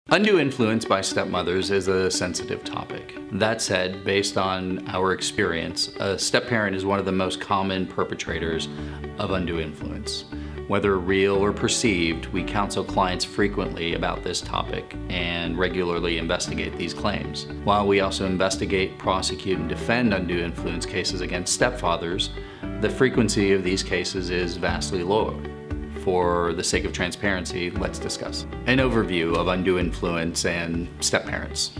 Undue influence by stepmothers is a sensitive topic. That said, based on our experience, a step-parent is one of the most common perpetrators of undue influence. Whether real or perceived, we counsel clients frequently about this topic and regularly investigate these claims. While we also investigate, prosecute, and defend undue influence cases against stepfathers, the frequency of these cases is vastly lower. For the sake of transparency, let's discuss an overview of undue influence and step-parents.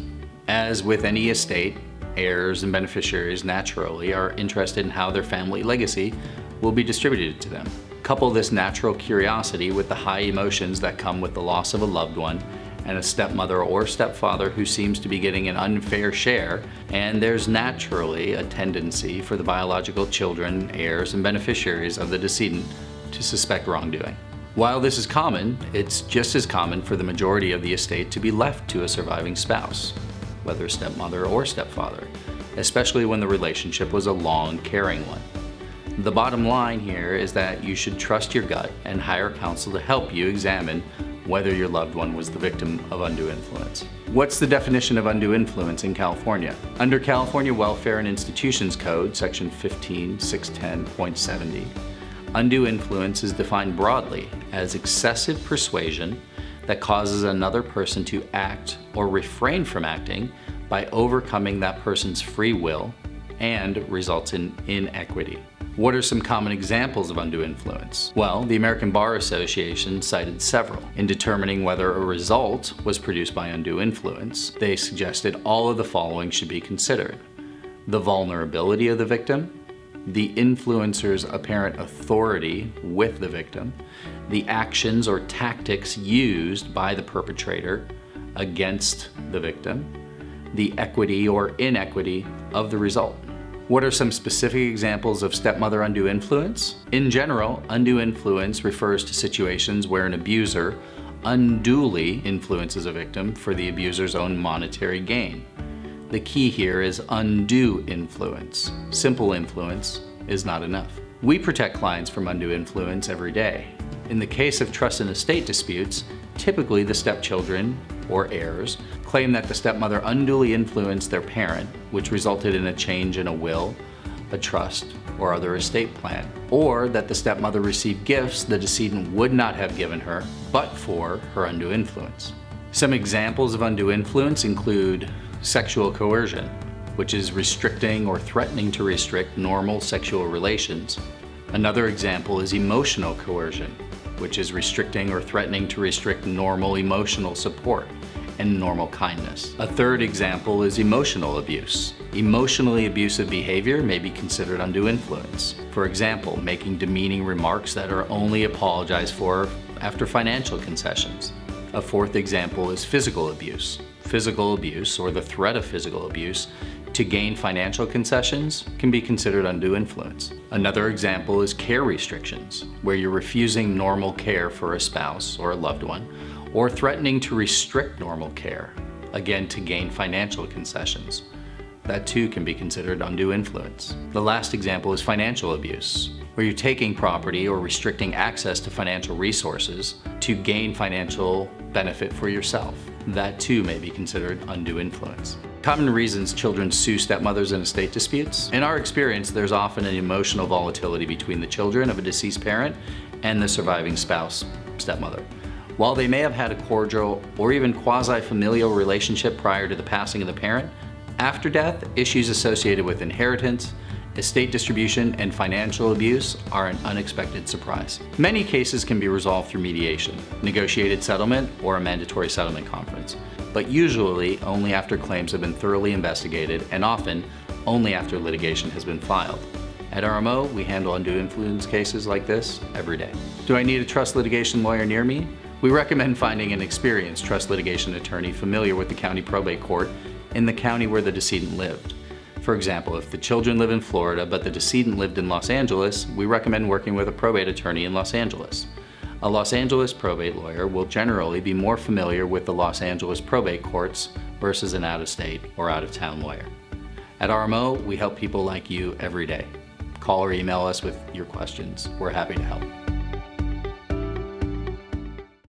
As with any estate, heirs and beneficiaries naturally are interested in how their family legacy will be distributed to them. Couple this natural curiosity with the high emotions that come with the loss of a loved one and a stepmother or stepfather who seems to be getting an unfair share, and there's naturally a tendency for the biological children, heirs, and beneficiaries of the decedent to suspect wrongdoing. While this is common, it's just as common for the majority of the estate to be left to a surviving spouse, whether stepmother or stepfather, especially when the relationship was a long, caring one. The bottom line here is that you should trust your gut and hire counsel to help you examine whether your loved one was the victim of undue influence. What's the definition of undue influence in California? Under California Welfare and Institutions Code, section 15610.70, undue influence is defined broadly as excessive persuasion that causes another person to act or refrain from acting by overcoming that person's free will and results in inequity. What are some common examples of undue influence? Well, the American Bar Association cited several. In determining whether a result was produced by undue influence, they suggested all of the following should be considered: the vulnerability of the victim, the influencer's apparent authority with the victim, the actions or tactics used by the perpetrator against the victim, the equity or inequity of the result. What are some specific examples of stepmother undue influence? In general, undue influence refers to situations where an abuser unduly influences a victim for the abuser's own monetary gain. The key here is undue influence. Simple influence is not enough. We protect clients from undue influence every day. In the case of trust and estate disputes, typically the stepchildren or heirs claim that the stepmother unduly influenced their parent, which resulted in a change in a will, a trust, or other estate plan, or that the stepmother received gifts the decedent would not have given her but for her undue influence. Some examples of undue influence include sexual coercion, which is restricting or threatening to restrict normal sexual relations. Another example is emotional coercion, which is restricting or threatening to restrict normal emotional support and normal kindness. A third example is emotional abuse. Emotionally abusive behavior may be considered undue influence. For example, making demeaning remarks that are only apologized for after financial concessions. A fourth example is physical abuse. Physical abuse, or the threat of physical abuse, to gain financial concessions can be considered undue influence. Another example is care restrictions, where you're refusing normal care for a spouse or a loved one, or threatening to restrict normal care, again to gain financial concessions. That too can be considered undue influence. The last example is financial abuse, where you're taking property or restricting access to financial resources to gain financial benefit for yourself. That too may be considered undue influence. Common reasons children sue stepmothers in estate disputes. In our experience, there's often an emotional volatility between the children of a deceased parent and the surviving spouse, stepmother. While they may have had a cordial or even quasi-familial relationship prior to the passing of the parent, after death, issues associated with inheritance, estate distribution, and financial abuse are an unexpected surprise. Many cases can be resolved through mediation, negotiated settlement, or a mandatory settlement conference, but usually only after claims have been thoroughly investigated and often only after litigation has been filed. At RMO, we handle undue influence cases like this every day. Do I need a trust litigation lawyer near me? We recommend finding an experienced trust litigation attorney familiar with the county probate court in the county where the decedent lived. For example, if the children live in Florida but the decedent lived in Los Angeles, we recommend working with a probate attorney in Los Angeles. A Los Angeles probate lawyer will generally be more familiar with the Los Angeles probate courts versus an out-of-state or out-of-town lawyer. At RMO, we help people like you every day. Call or email us with your questions. We're happy to help.